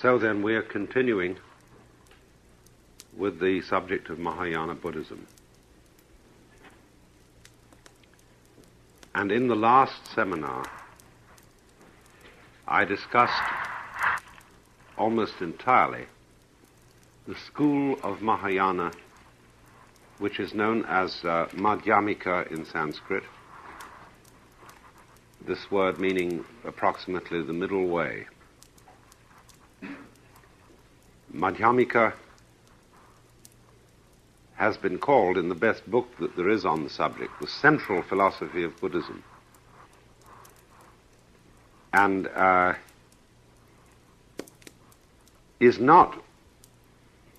So then we're continuing with the subject of Mahayana Buddhism. And in the last seminar, I discussed almost entirely the school of Mahayana, which is known as Madhyamika in Sanskrit, this word meaning approximately the middle way. Madhyamika has been called, in the best book that there is on the subject, the central philosophy of Buddhism. And is not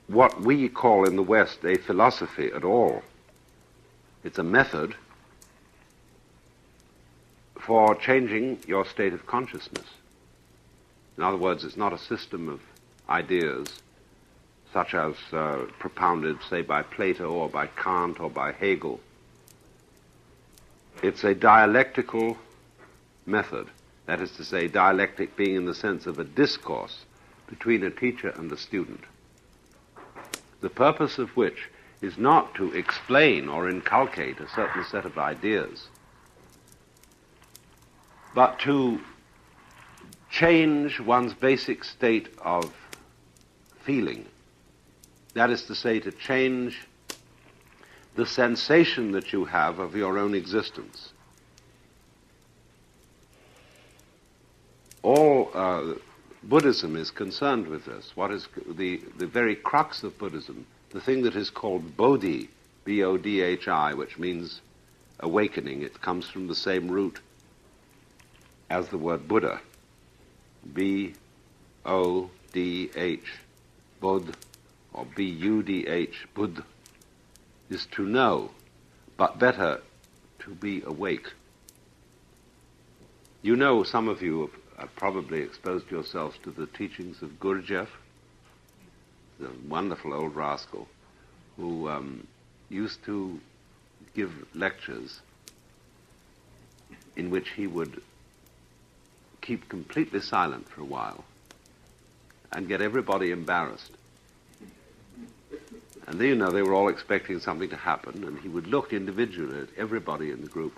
what we call in the West a philosophy at all. It's a method for changing your state of consciousness. In other words, it's not a system of ideas such as propounded, say, by Plato or by Kant or by Hegel. It's a dialectical method. That is to say, dialectic being in the sense of a discourse between a teacher and a student, the purpose of which is not to explain or inculcate a certain set of ideas, but to change one's basic state of feeling. That is to say, to change the sensation that you have of your own existence. All Buddhism is concerned with this. What is the very crux of Buddhism, the thing that is called Bodhi, B-O-D-H-I, which means awakening. It comes from the same root as the word Buddha, B-O-D-H, Bodh, or B-U-D-H, Buddh, is to know, but better to be awake. You know, some of you have probably exposed yourselves to the teachings of Gurdjieff, the wonderful old rascal who used to give lectures in which he would keep completely silent for a while and get everybody embarrassed. And then, you know, they were all expecting something to happen, and he would look individually at everybody in the group.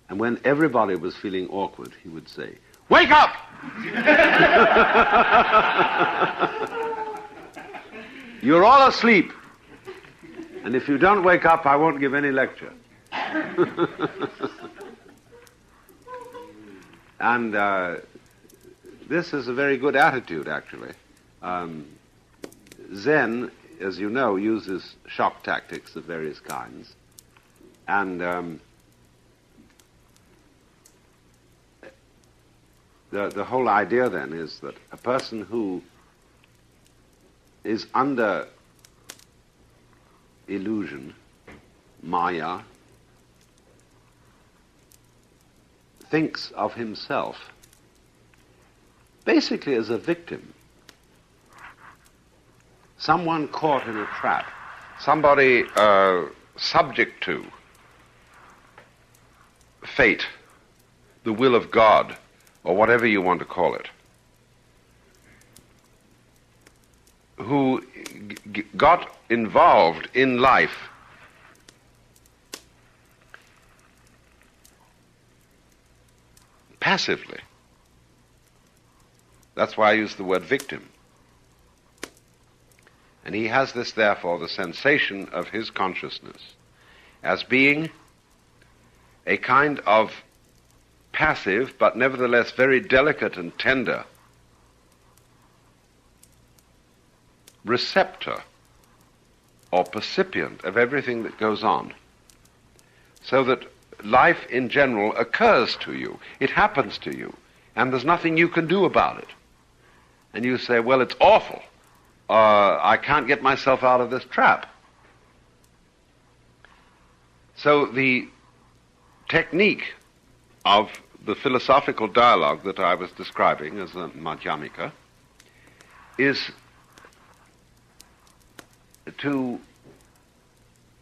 And when everybody was feeling awkward, he would say, "Wake up!" "You're all asleep. And if you don't wake up, I won't give any lecture." And this is a very good attitude, actually. Zen, as you know, uses shock tactics of various kinds. And the whole idea then is that a person who is under illusion, maya, thinks of himself basically as a victim, someone caught in a trap, somebody subject to fate, the will of God, or whatever you want to call it, who got involved in life passively. That's why I use the word victim. And he has this, therefore, the sensation of his consciousness as being a kind of passive, but nevertheless very delicate and tender receptor or percipient of everything that goes on, so that life in general occurs to you, it happens to you, and there's nothing you can do about it. And you say, well, it's awful. I can't get myself out of this trap. So the technique of the philosophical dialogue that I was describing as the Madhyamika is to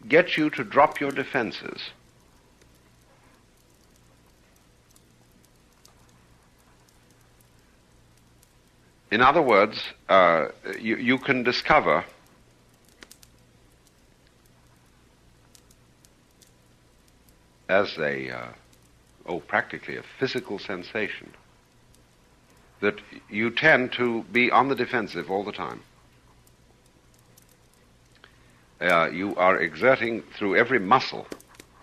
get you to drop your defenses In other words, you can discover as practically a physical sensation that you tend to be on the defensive all the time. You are exerting through every muscle,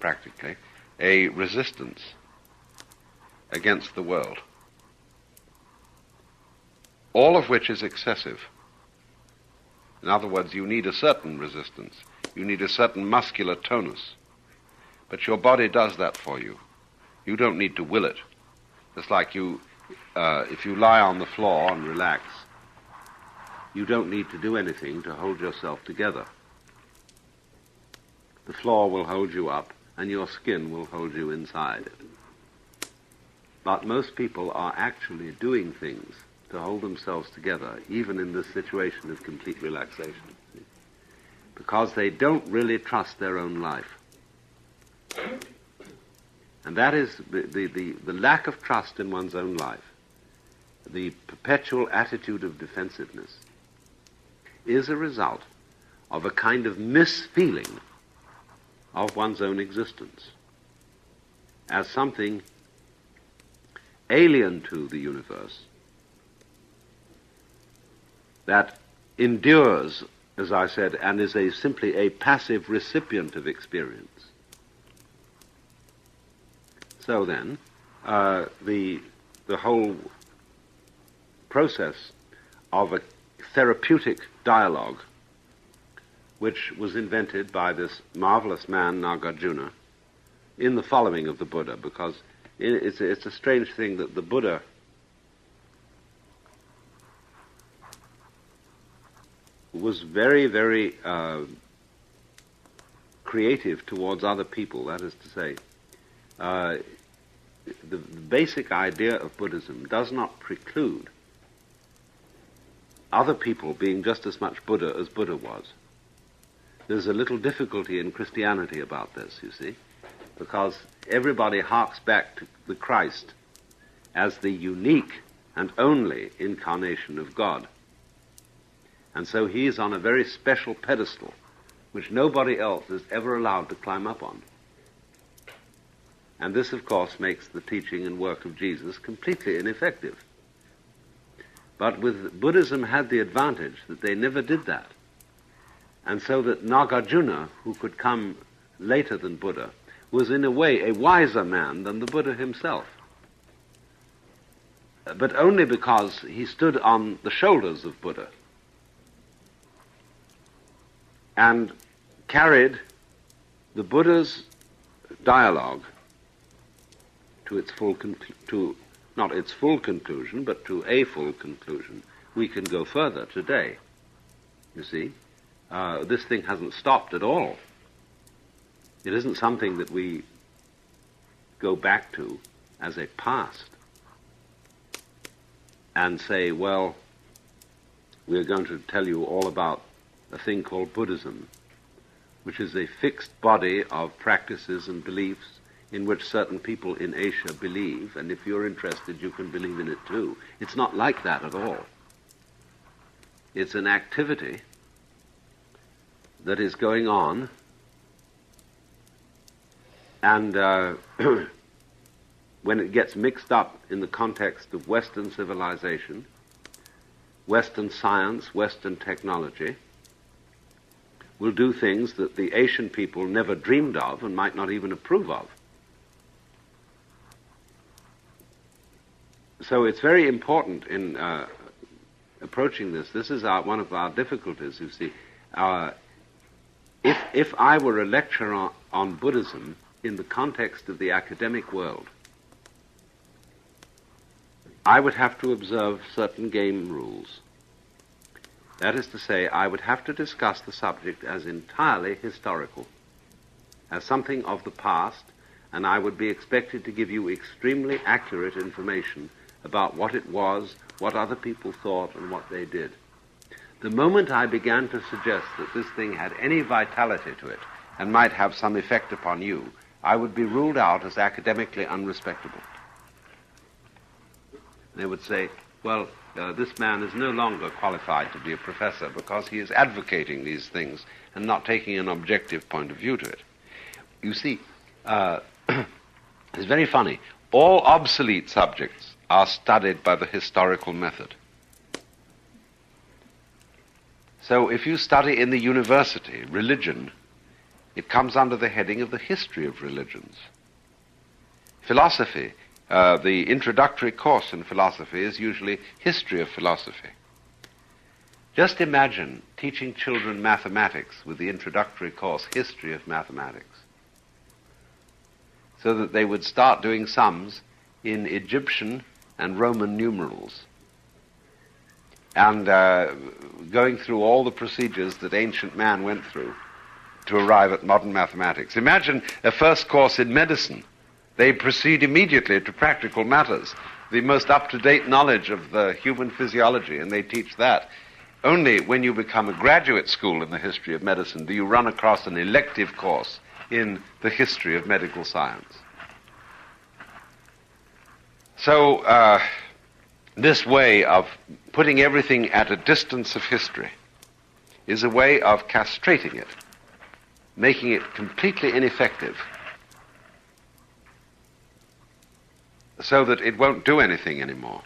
practically, a resistance against the world, all of which is excessive. In other words, you need a certain resistance. You need a certain muscular tonus. But your body does that for you. You don't need to will it. It's like if you lie on the floor and relax, you don't need to do anything to hold yourself together. The floor will hold you up, and your skin will hold you inside it. But most people are actually doing things to hold themselves together, even in this situation of complete relaxation, because they don't really trust their own life. And that is the lack of trust in one's own life, the perpetual attitude of defensiveness, is a result of a kind of misfeeling of one's own existence as something alien to the universe that endures, as I said, and is simply a passive recipient of experience. So then, the whole process of a therapeutic dialogue, which was invented by this marvelous man, Nagarjuna, in the following of the Buddha, because it's a strange thing that the Buddha was very, very creative towards other people. That is to say, the basic idea of Buddhism does not preclude other people being just as much Buddha as Buddha was. There's a little difficulty in Christianity about this, you see, because everybody harks back to the Christ as the unique and only incarnation of God. And so he is on a very special pedestal, which nobody else is ever allowed to climb up on. And this, of course, makes the teaching and work of Jesus completely ineffective. But Buddhism had the advantage that they never did that. And so that Nagarjuna, who could come later than Buddha, was in a way a wiser man than the Buddha himself. But only because he stood on the shoulders of Buddha and carried the Buddha's dialogue to its full not its full conclusion, but to a full conclusion. We can go further today, you see. This thing hasn't stopped at all. It isn't something that we go back to as a past and say, well, we're going to tell you all about a thing called Buddhism, which is a fixed body of practices and beliefs in which certain people in Asia believe, and if you're interested, you can believe in it too. It's not like that at all. It's an activity that is going on, and when it gets mixed up in the context of Western civilization, Western science, Western technology, will do things that the Asian people never dreamed of and might not even approve of. So it's very important in approaching this. This is one of our difficulties, you see. If I were a lecturer on Buddhism in the context of the academic world, I would have to observe certain game rules. That is to say, I would have to discuss the subject as entirely historical, as something of the past, and I would be expected to give you extremely accurate information about what it was, what other people thought, and what they did. The moment I began to suggest that this thing had any vitality to it and might have some effect upon you, I would be ruled out as academically unrespectable. They would say, well, this man is no longer qualified to be a professor because he is advocating these things and not taking an objective point of view to it. You see, it's very funny. All obsolete subjects are studied by the historical method. So if you study in the university religion, it comes under the heading of the history of religions. Philosophy, the introductory course in philosophy is usually history of philosophy. Just imagine teaching children mathematics with the introductory course history of mathematics, so that they would start doing sums in Egyptian and Roman numerals, and going through all the procedures that ancient man went through to arrive at modern mathematics. Imagine a first course in medicine. They proceed immediately to practical matters, the most up-to-date knowledge of the human physiology, and they teach that. Only when you become a graduate school in the history of medicine do you run across an elective course in the history of medical science. So this way of putting everything at a distance of history is a way of castrating it, making it completely ineffective, so that it won't do anything anymore.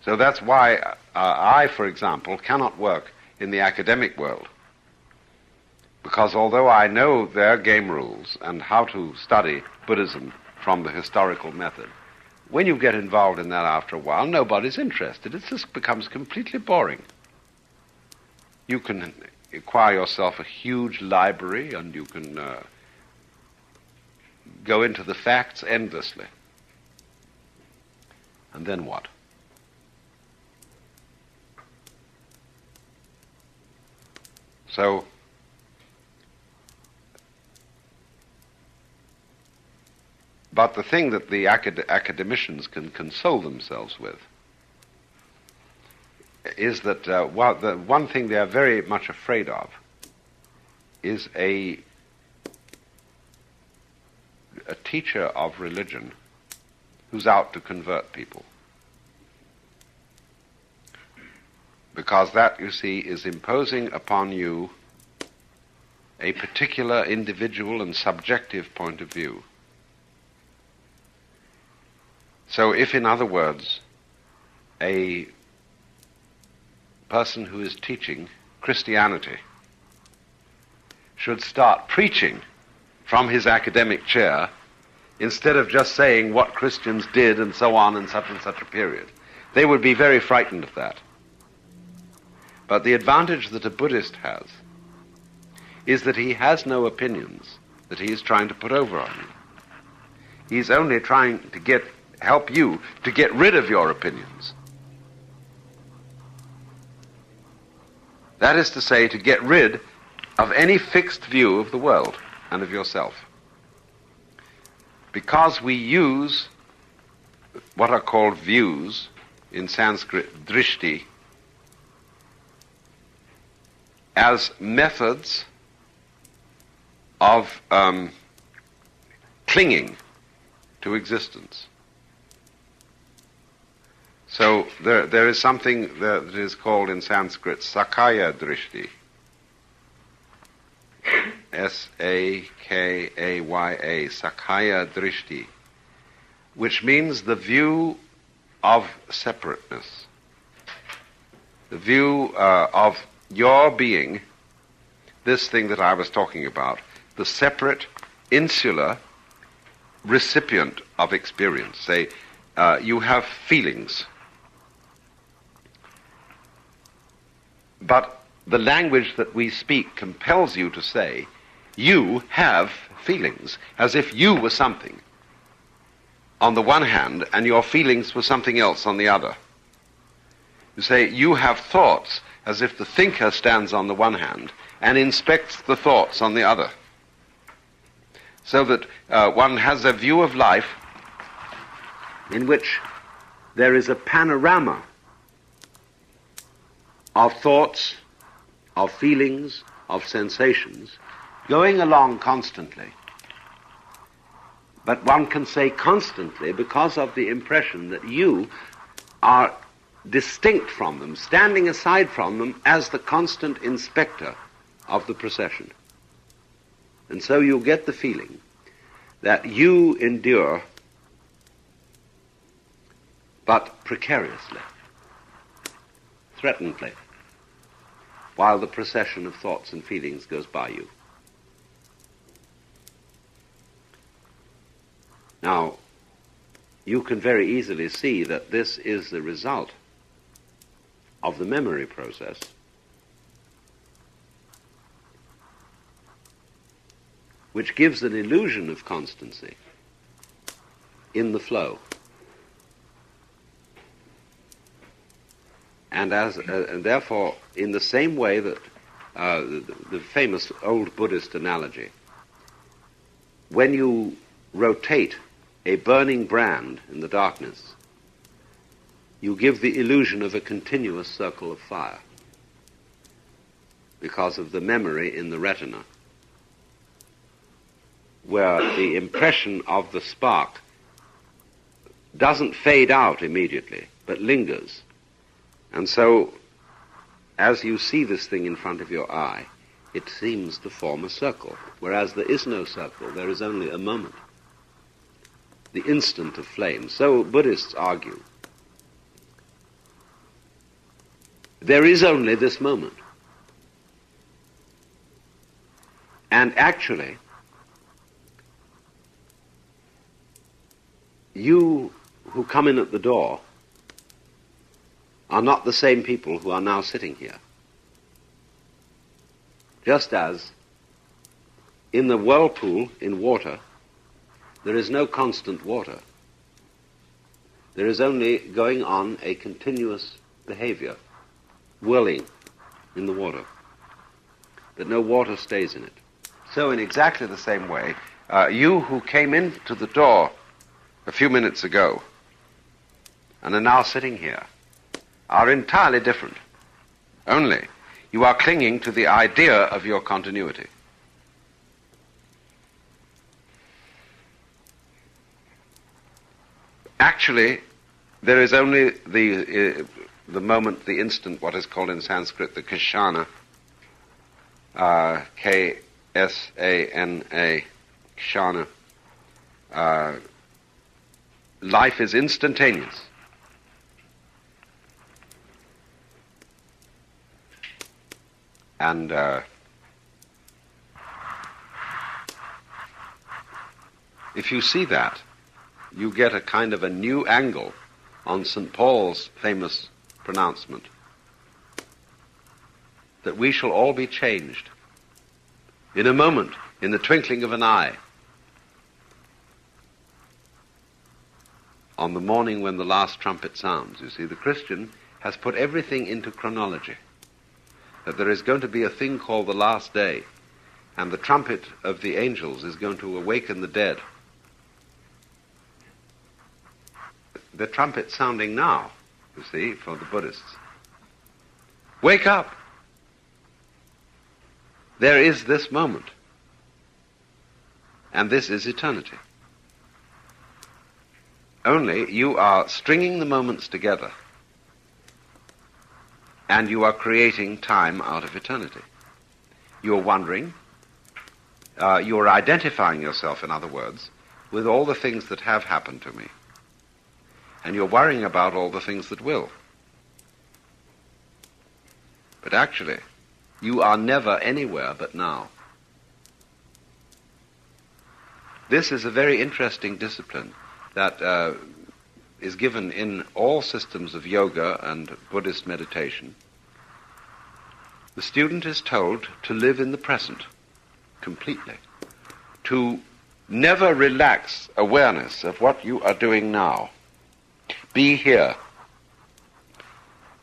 So that's why I, for example, cannot work in the academic world, because although I know their game rules and how to study Buddhism from the historical method, when you get involved in that after a while, nobody's interested. It just becomes completely boring. You can acquire yourself a huge library, and you can go into the facts endlessly. And then what? So, but the thing that the academicians can console themselves with is that the one thing they are very much afraid of is a teacher of religion who's out to convert people. Because that, you see, is imposing upon you a particular individual and subjective point of view. So if, in other words, a person who is teaching Christianity should start preaching from his academic chair instead of just saying what Christians did and so on in such and such a period, they would be very frightened of that. But the advantage that a Buddhist has is that he has no opinions that he is trying to put over on you. He's only trying to help you to get rid of your opinions. That is to say, to get rid of any fixed view of the world and of yourself. Because we use what are called views, in Sanskrit drishti, as methods of clinging to existence. So there is something that is called in Sanskrit sakaya drishti, S-A-K-A-Y-A, sakaya drishti, which means the view of separateness, the view of your being, this thing that I was talking about, the separate, insular recipient of experience. Say, you have feelings, but the language that we speak compels you to say, you have feelings, as if you were something on the one hand and your feelings were something else on the other. You say, you have thoughts, as if the thinker stands on the one hand and inspects the thoughts on the other. So that one has a view of life in which there is a panorama of thoughts, of feelings, of sensations, going along constantly. But one can say constantly because of the impression that you are distinct from them, standing aside from them as the constant inspector of the procession. And so you get the feeling that you endure but precariously, threatenedly, while the procession of thoughts and feelings goes by you. Now, you can very easily see that this is the result of the memory process, which gives an illusion of constancy in the flow. And therefore, in the same way that the famous old Buddhist analogy, when you rotate a burning brand in the darkness, you give the illusion of a continuous circle of fire because of the memory in the retina, where the impression of the spark doesn't fade out immediately, but lingers. And so, as you see this thing in front of your eye, it seems to form a circle, whereas there is no circle, there is only a moment, the instant of flame. So Buddhists argue, there is only this moment. And actually, you who come in at the door are not the same people who are now sitting here. Just as in the whirlpool in water, there is no constant water. There is only going on a continuous behavior, whirling in the water, but no water stays in it. So in exactly the same way, you who came into the door a few minutes ago and are now sitting here are entirely different. Only you are clinging to the idea of your continuity. Actually, there is only the moment, the instant, what is called in Sanskrit the kshana, K-S-A-N-A, kshana. Life is instantaneous. And if you see that, you get a kind of a new angle on St. Paul's famous pronouncement that we shall all be changed in a moment, in the twinkling of an eye, on the morning when the last trumpet sounds. You see, the Christian has put everything into chronology, that there is going to be a thing called the last day, and the trumpet of the angels is going to awaken the dead. The trumpet sounding now, you see, for the Buddhists. Wake up! There is this moment, and this is eternity. Only you are stringing the moments together, and you are creating time out of eternity. You are wondering, you are identifying yourself, in other words, with all the things that have happened to me. And you're worrying about all the things that will. But actually, you are never anywhere but now. This is a very interesting discipline that is given in all systems of yoga and Buddhist meditation. The student is told to live in the present completely, to never relax awareness of what you are doing now. Be here.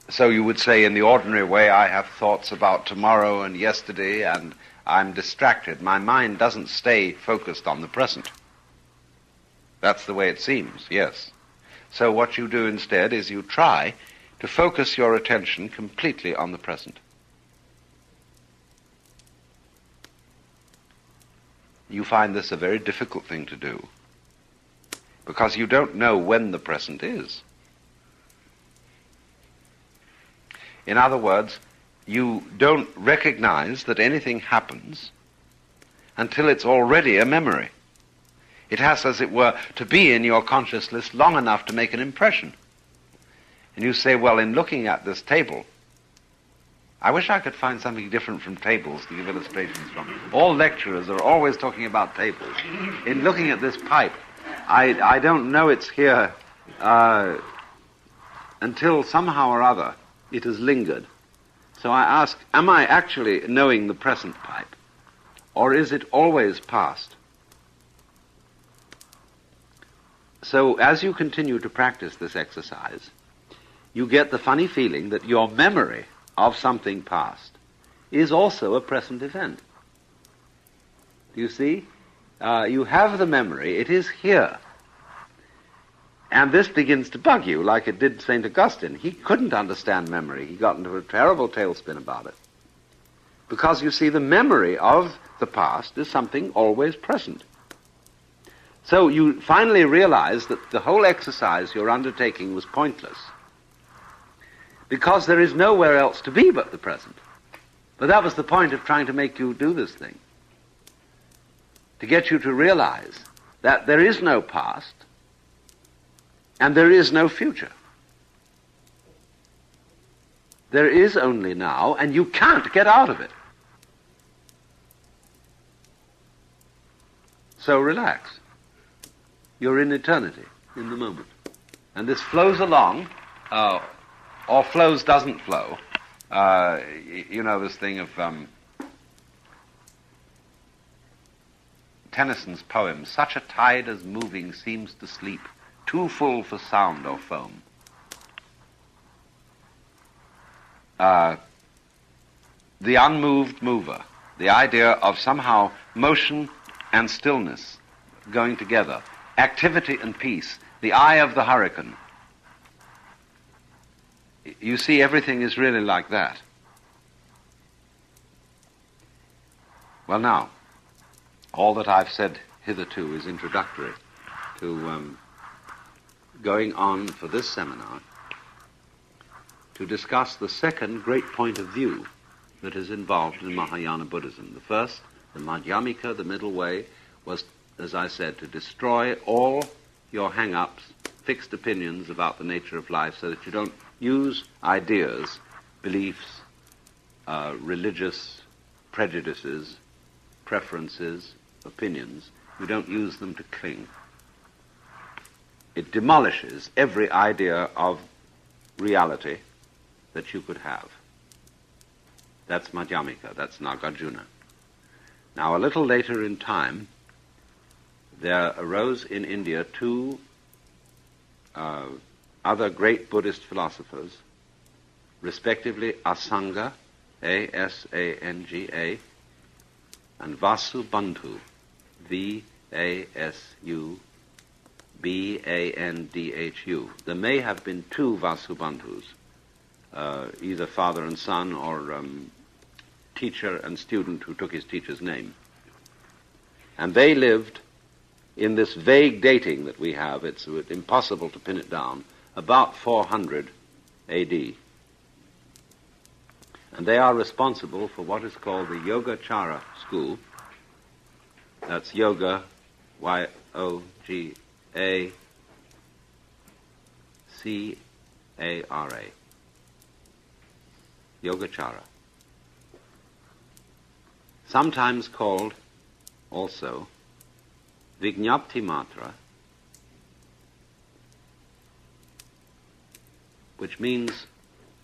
So you would say, in the ordinary way, I have thoughts about tomorrow and yesterday, and I'm distracted. My mind doesn't stay focused on the present. That's the way it seems, yes. So what you do instead is you try to focus your attention completely on the present. You find this a very difficult thing to do, because you don't know when the present is. In other words, you don't recognize that anything happens until it's already a memory. It has, as it were, to be in your conscious list long enough to make an impression. And you say, well, in looking at this table, I wish I could find something different from tables to give illustrations from. All lecturers are always talking about tables. In looking at this pipe, I don't know it's here until somehow or other it has lingered. So I ask, am I actually knowing the present pipe, or is it always past? So as you continue to practice this exercise, you get the funny feeling that your memory of something past is also a present event. Do you see? You have the memory, it is here. And this begins to bug you, like it did St. Augustine. He couldn't understand memory. He got into a terrible tailspin about it. Because, you see, the memory of the past is something always present. So you finally realize that the whole exercise you're undertaking was pointless, because there is nowhere else to be but the present. But that was the point of trying to make you do this thing, to get you to realize that there is no past and there is no future. There is only now, and you can't get out of it. So relax. You're in eternity, in the moment. And this flows along, or flows doesn't flow. You know this thing of Tennyson's poem, such a tide as moving seems to sleep, too full for sound or foam. The unmoved mover, the idea of somehow motion and stillness going together, activity and peace, the eye of the hurricane. You see, everything is really like that. Well, now, all that I've said hitherto is introductory to going on for this seminar to discuss the second great point of view that is involved in Mahayana Buddhism. The first, the Madhyamika, the middle way, was, as I said, to destroy all your hang-ups, fixed opinions about the nature of life, so that you don't use ideas, beliefs, religious prejudices, preferences, opinions. You don't use them to cling. It demolishes every idea of reality that you could have. That's Madhyamika, that's Nagarjuna. Now, a little later in time, there arose in India two other great Buddhist philosophers, respectively Asanga, A-S-A-N-G-A, and Vasubandhu, V-A-S-U-B-A-N-D-H-U. There may have been two Vasubandhus, either father and son, or teacher and student who took his teacher's name. And they lived in this vague dating that we have. It's impossible to pin it down, about 400 A.D. And they are responsible for what is called the Yogacara school. That's yoga, Y-O-G-A-C-A-R-A. Yogacara. Sometimes called also Vijñapti Matra, which means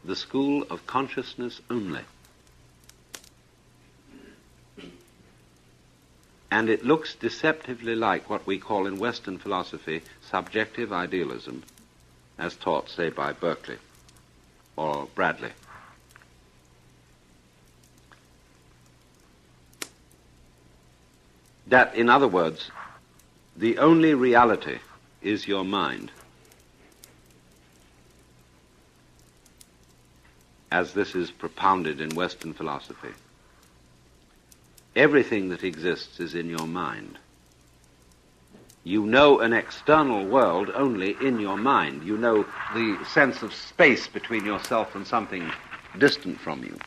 the school of consciousness only. And it looks deceptively like what we call in Western philosophy subjective idealism, as taught, say, by Berkeley or Bradley. That, in other words, the only reality is your mind, as this is propounded in Western philosophy. Everything that exists is in your mind. You know an external world only in your mind. You know the sense of space between yourself and something distant from you.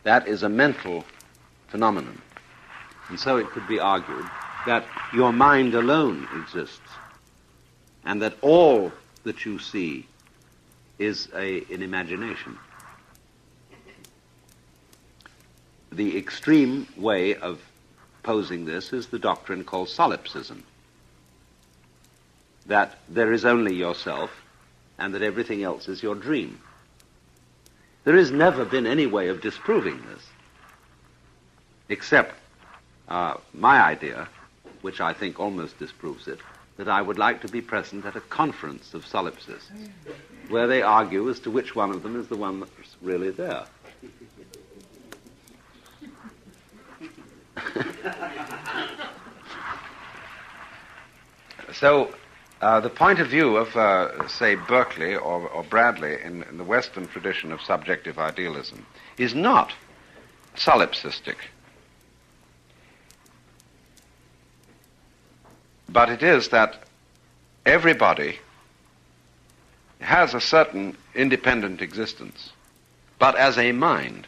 That is a mental phenomenon. And so it could be argued that your mind alone exists, and that all that you see is an imagination. The extreme way of posing this is the doctrine called solipsism, that there is only yourself and that everything else is your dream. There has never been any way of disproving this, except my idea, which I think almost disproves it, that I would like to be present at a conference of solipsists, where they argue as to which one of them is the one that's really there. So, the point of view of, say, Berkeley or Bradley in the Western tradition of subjective idealism is not solipsistic, but it is that everybody has a certain independent existence, but as a mind,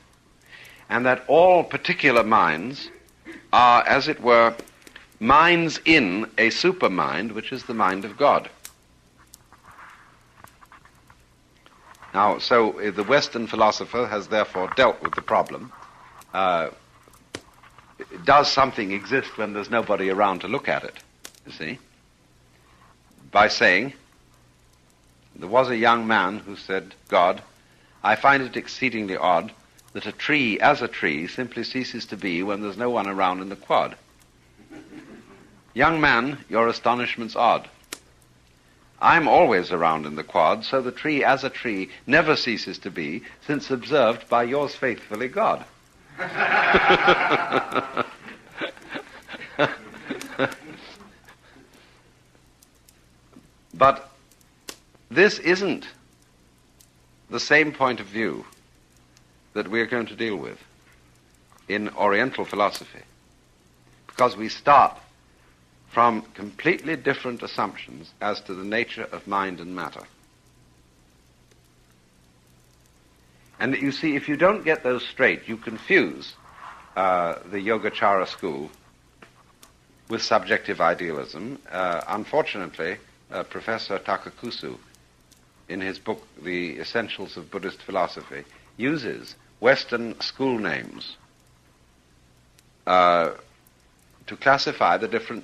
and that all particular minds are, as it were, minds in a supermind, which is the mind of God. Now, so the Western philosopher has therefore dealt with the problem. Does something exist when there's nobody around to look at it, you see? By saying, there was a young man who said, God, I find it exceedingly odd that a tree as a tree simply ceases to be when there's no one around in the quad. Young man, your astonishment's odd. I'm always around in the quad, so the tree as a tree never ceases to be, since observed by yours faithfully, God. But this isn't the same point of view that we're going to deal with in Oriental philosophy, because we start from completely different assumptions as to the nature of mind and matter. And you see, if you don't get those straight, you confuse the Yogacara school with subjective idealism. Unfortunately, Professor Takakusu, in his book, The Essentials of Buddhist Philosophy, uses Western school names to classify the different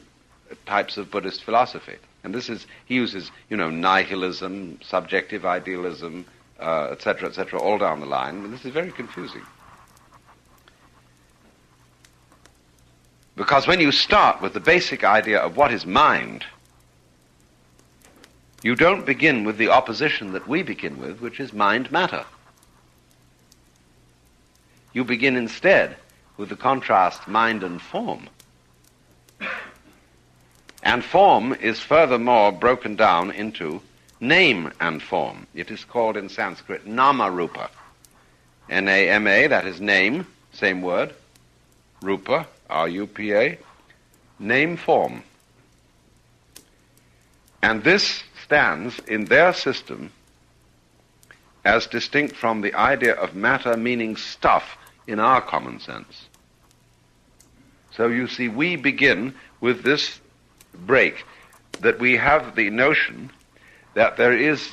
types of Buddhist philosophy. And this is, he uses, nihilism, subjective idealism, etc., all down the line. And this is very confusing. Because when you start with the basic idea of what is mind, you don't begin with the opposition that we begin with, which is mind-matter. You begin instead with the contrast mind and form. And form is furthermore broken down into name and form. It is called in Sanskrit nama-rupa. N-A-M-A, that is name, same word. Rupa, R-U-P-A, name form. And this stands in their system as distinct from the idea of matter meaning stuff in our common sense. So you see, we begin with this break, that we have the notion that there is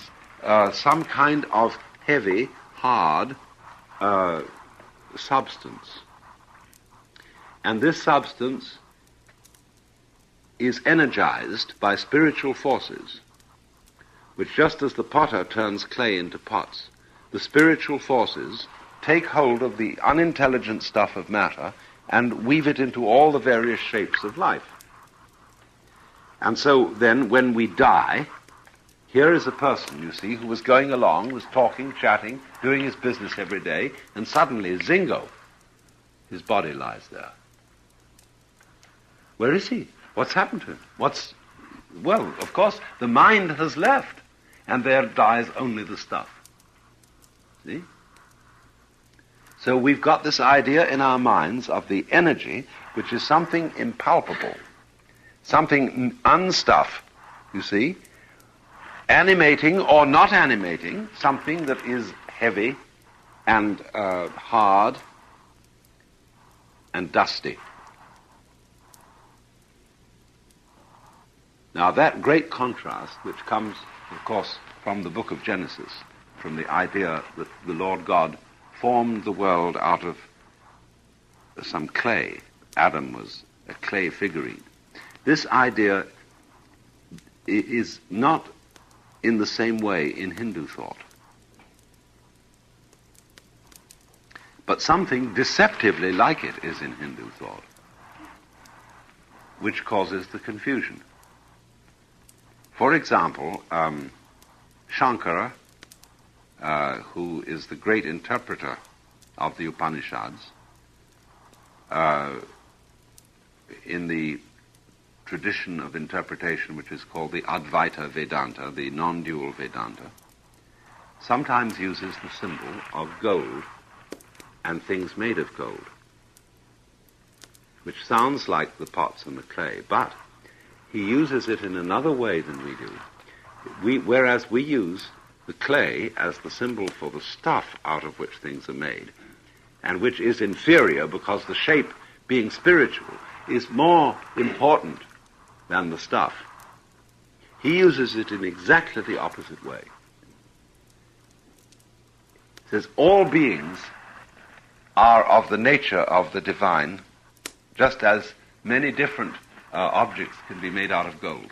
some kind of heavy, hard substance. And this substance is energized by spiritual forces, which, just as the potter turns clay into pots, the spiritual forces take hold of the unintelligent stuff of matter and weave it into all the various shapes of life. And so then, when we die, here is a person, you see, who was going along, was talking, chatting, doing his business every day, and suddenly, zingo, his body lies there. Where is he? What's happened to him? Well, of course, the mind has left, and there dies only the stuff. See? So we've got this idea in our minds of the energy, which is something impalpable, something unstuff, you see, animating or not animating something that is heavy and hard and dusty. Now that great contrast, which comes, of course, from the book of Genesis, from the idea that the Lord God formed the world out of some clay. Adam was a clay figurine. This idea is not in the same way in Hindu thought. But something deceptively like it is in Hindu thought, which causes the confusion. For example, Shankara, who is the great interpreter of the Upanishads, in the tradition of interpretation which is called the Advaita Vedanta, the non-dual Vedanta, sometimes uses the symbol of gold and things made of gold, which sounds like the pots and the clay, but he uses it in another way than we do. Whereas we use the clay as the symbol for the stuff out of which things are made, and which is inferior because the shape, being spiritual, is more important than the stuff. He uses it in exactly the opposite way. He says all beings are of the nature of the divine, just as many different objects can be made out of gold.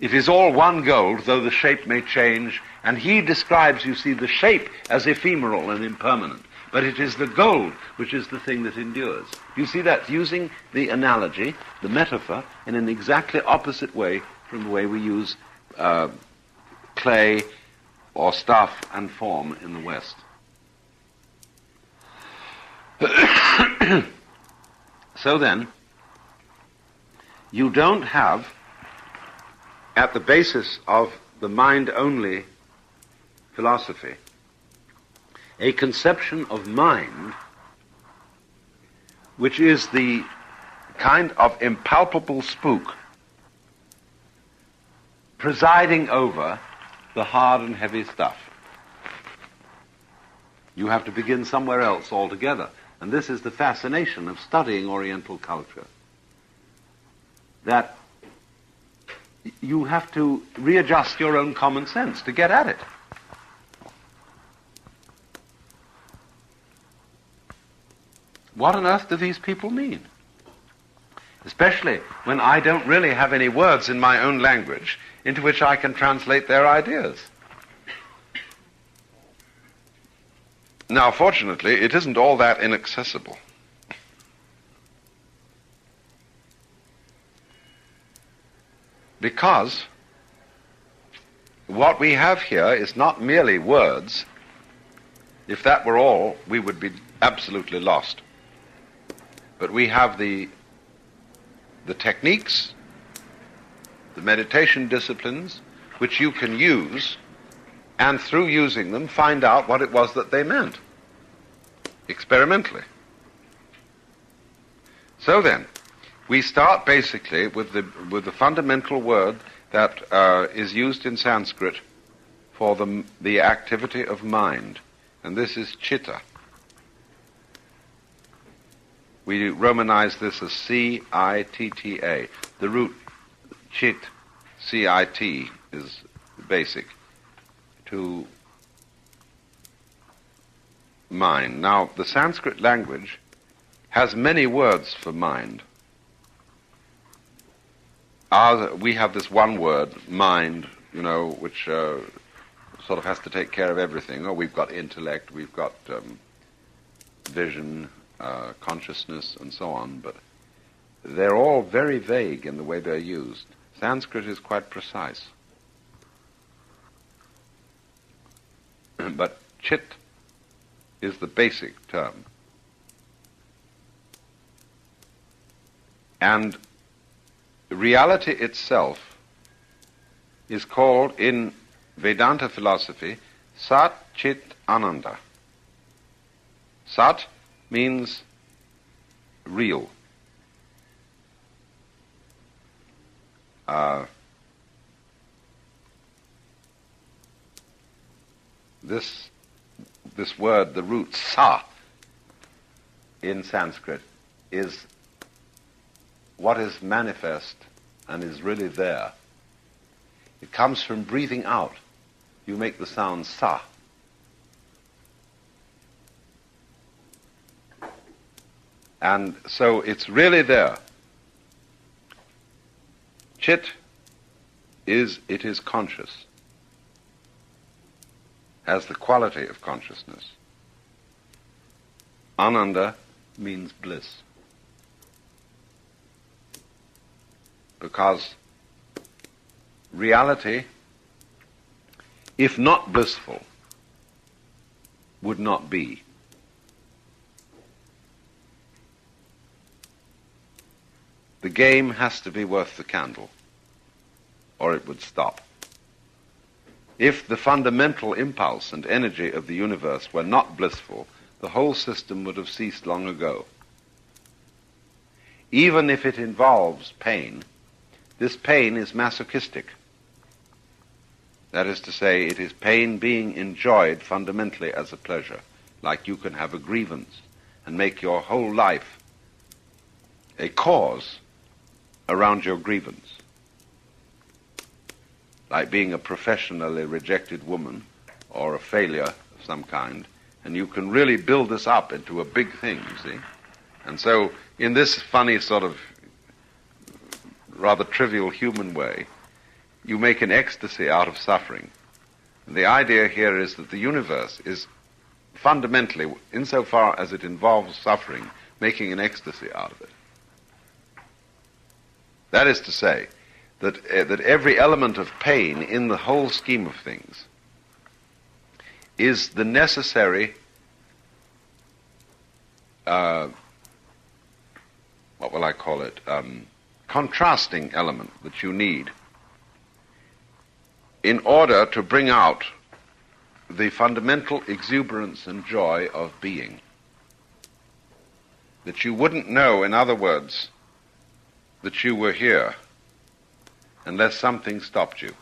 It is all one gold, though the shape may change, and he describes, you see, the shape as ephemeral and impermanent. But it is the gold which is the thing that endures. You see that using the analogy, the metaphor, in an exactly opposite way from the way we use clay or stuff and form in the West. So then, you don't have, at the basis of the mind-only philosophy, a conception of mind which is the kind of impalpable spook presiding over the hard and heavy stuff. You have to begin somewhere else altogether. And this is the fascination of studying Oriental culture, that you have to readjust your own common sense to get at it. What on earth do these people mean? Especially when I don't really have any words in my own language into which I can translate their ideas. Now, fortunately, it isn't all that inaccessible. Because what we have here is not merely words. If that were all, we would be absolutely lost. But we have the techniques, the meditation disciplines, which you can use, and through using them find out what it was that they meant, experimentally. So then, we start basically with the fundamental word that is used in Sanskrit for the activity of mind, and this is chitta. We Romanize this as C-I-T-T-A. The root chit, C-I-T, is basic to mind. Now, the Sanskrit language has many words for mind. We have this one word, mind, which sort of has to take care of everything. Oh, we've got intellect, we've got vision, consciousness, and so on, but they're all very vague in the way they're used. Sanskrit is quite precise. But chit is the basic term. And reality itself is called in Vedanta philosophy Sat Chit Ananda. Sat means real. this word, the root sa in Sanskrit, is what is manifest and is really there. It comes from breathing out. You make the sound sa. And so it's really there. Chit is conscious, has the quality of consciousness. Ananda means bliss. Because reality, if not blissful, would not be. The game has to be worth the candle, or it would stop. If the fundamental impulse and energy of the universe were not blissful, the whole system would have ceased long ago. Even if it involves pain, this pain is masochistic. That is to say, it is pain being enjoyed fundamentally as a pleasure, like you can have a grievance and make your whole life a cause around your grievance. Like being a professionally rejected woman or a failure of some kind, and you can really build this up into a big thing, you see. And so, in this funny sort of rather trivial human way, you make an ecstasy out of suffering. And the idea here is that the universe is fundamentally, insofar as it involves suffering, making an ecstasy out of it. That is to say, that every element of pain in the whole scheme of things is the necessary, what will I call it, contrasting element that you need in order to bring out the fundamental exuberance and joy of being. That you wouldn't know, in other words, that you were here unless something stopped you.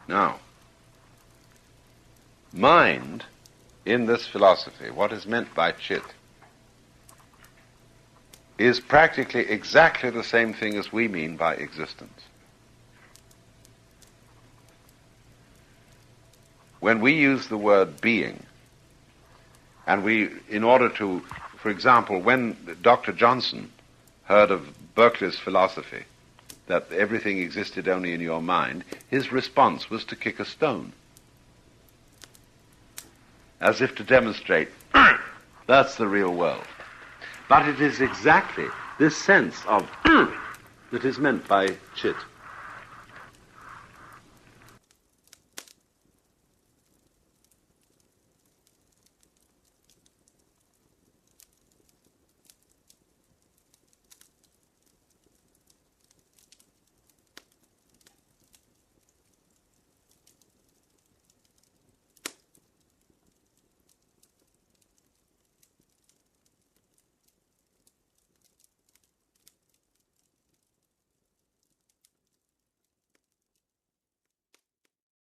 Now, mind, in this philosophy, what is meant by chit, is practically exactly the same thing as we mean by existence. When we use the word being, and in order to, for example, when Dr. Johnson heard of Berkeley's philosophy, that everything existed only in your mind, his response was to kick a stone, as if to demonstrate, that's the real world. But it is exactly this sense of that is meant by chit.